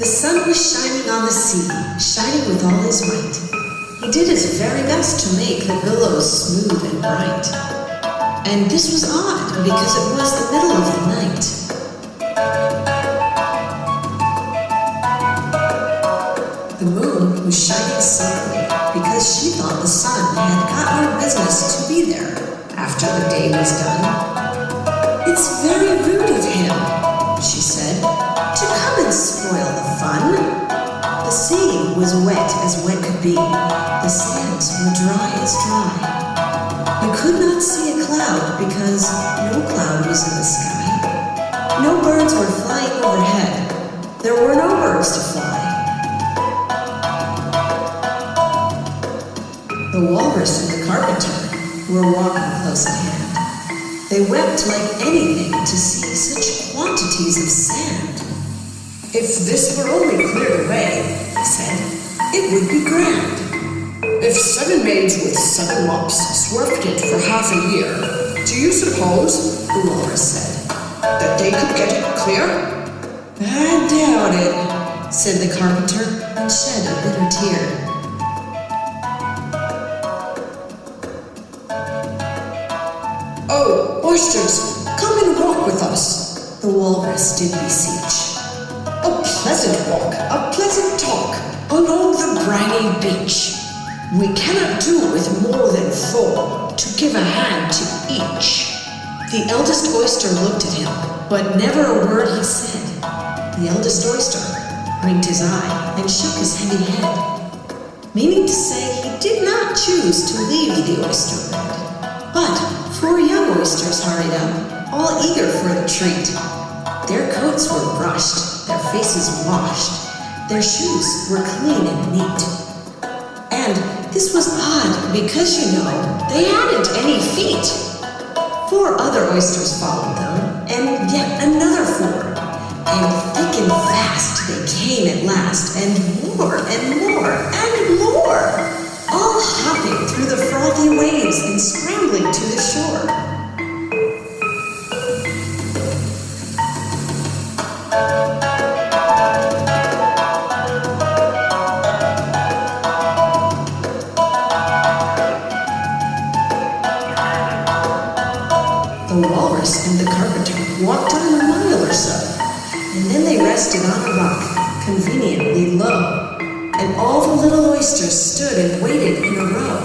The sun was shining on the sea, shining with all his might. He did his very best to make the billows smooth and bright. And this was odd, because it was the middle of the night. The moon was shining sulkily, because she thought the sun had got no business to be there after the day was done. "It's very rude of him," she said, "to come and spoil the fun." The sea was wet as wet could be. The sands were dry as dry. You could not see a cloud because no cloud was in the sky. No birds were flying overhead. There were no birds to fly. The Walrus and the Carpenter were walking close at hand. They wept like anything to see such quantities of sand. "If this were only cleared away," he said, "it would be grand." "If 7 maids with 7 mops swerved it for half a year, do you suppose," the Walrus said, "that they could get it clear?" "I doubt it," said the Carpenter, and shed a bitter tear. "Oh, oysters, come and walk with us," the Walrus did beseech. "A pleasant walk, a pleasant talk, on all the briny beach. We cannot do with more than 4, to give a hand to each." The eldest oyster looked at him, but never a word he said. The eldest oyster blinked his eye and shook his heavy head, meaning to say he did not choose to leave the oyster bed. But 4 young oysters hurried up, all eager for the treat. Their coats were brushed, their faces washed, their shoes were clean and neat. And this was odd because, you know, they hadn't any feet. 4 other oysters followed them, and yet another 4. And thick and fast they came at last, and more and more and more, all hopping through the frothy waves and scrambling to the shore. The Walrus and the Carpenter walked on a mile or so, and then they rested on a rock, conveniently low, and all the little oysters stood and waited in a row.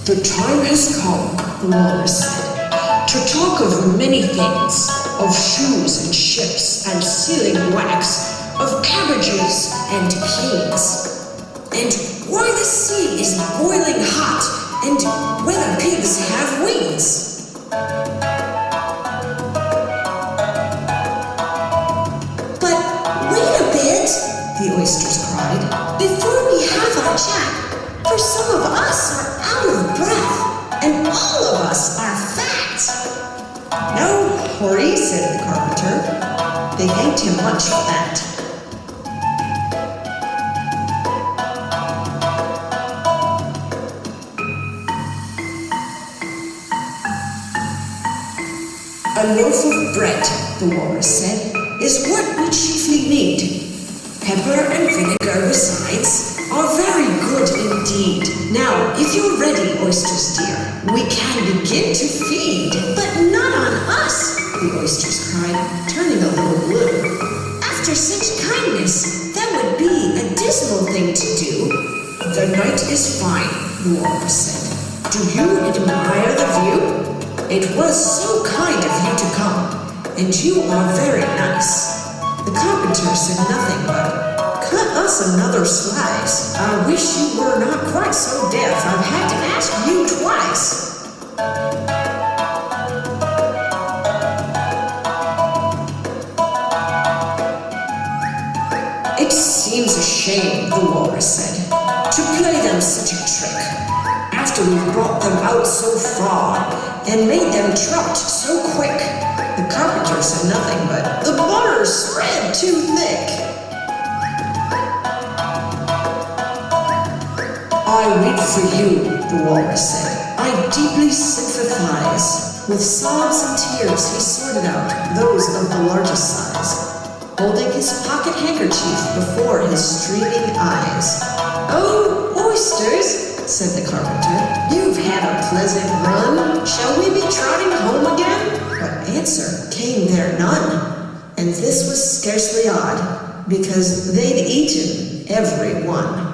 "The time has come," the Walrus said, "to talk of many things, of shoes and ships and sealing wax, of cabbages and kings, and why the sea is boiling hot, and whether pigs have wings." "But wait a bit," the oysters cried, "before we have our chat, for some of us are out of breath, and all of us are fat." "No hurry," said the Carpenter. They thanked him much for that. "A loaf of bread," the Walrus said, "is what we chiefly need. Pepper and vinegar besides are very good indeed. Now, if you're ready, oysters dear, we can begin to feed." "But not on us," the oysters cried, turning a little blue. "After such kindness, that would be a dismal thing to do." "The night is fine," the Walrus said. "Do you admire the view? It was so kind of you to come, and you are very nice." The Carpenter said nothing but, "Cut us another slice. I wish you were not quite so deaf. I've had to ask you twice." "It seems a shame," the Walrus said, "to play them such a trick, after we've brought them out so far and made them trot so quick." The Carpenter said nothing but, "The butter's spread too thick." "I wait for you," the Walrus said. "I I deeply sympathize. With sobs and tears, he sorted out those of the largest size, holding his pocket handkerchief before his streaming eyes. "Oh, oysters," said the carpenter, "you've had a pleasant run. Shall we be trotting home again?" But answer came there none, and this was scarcely odd, because they'd eaten every one.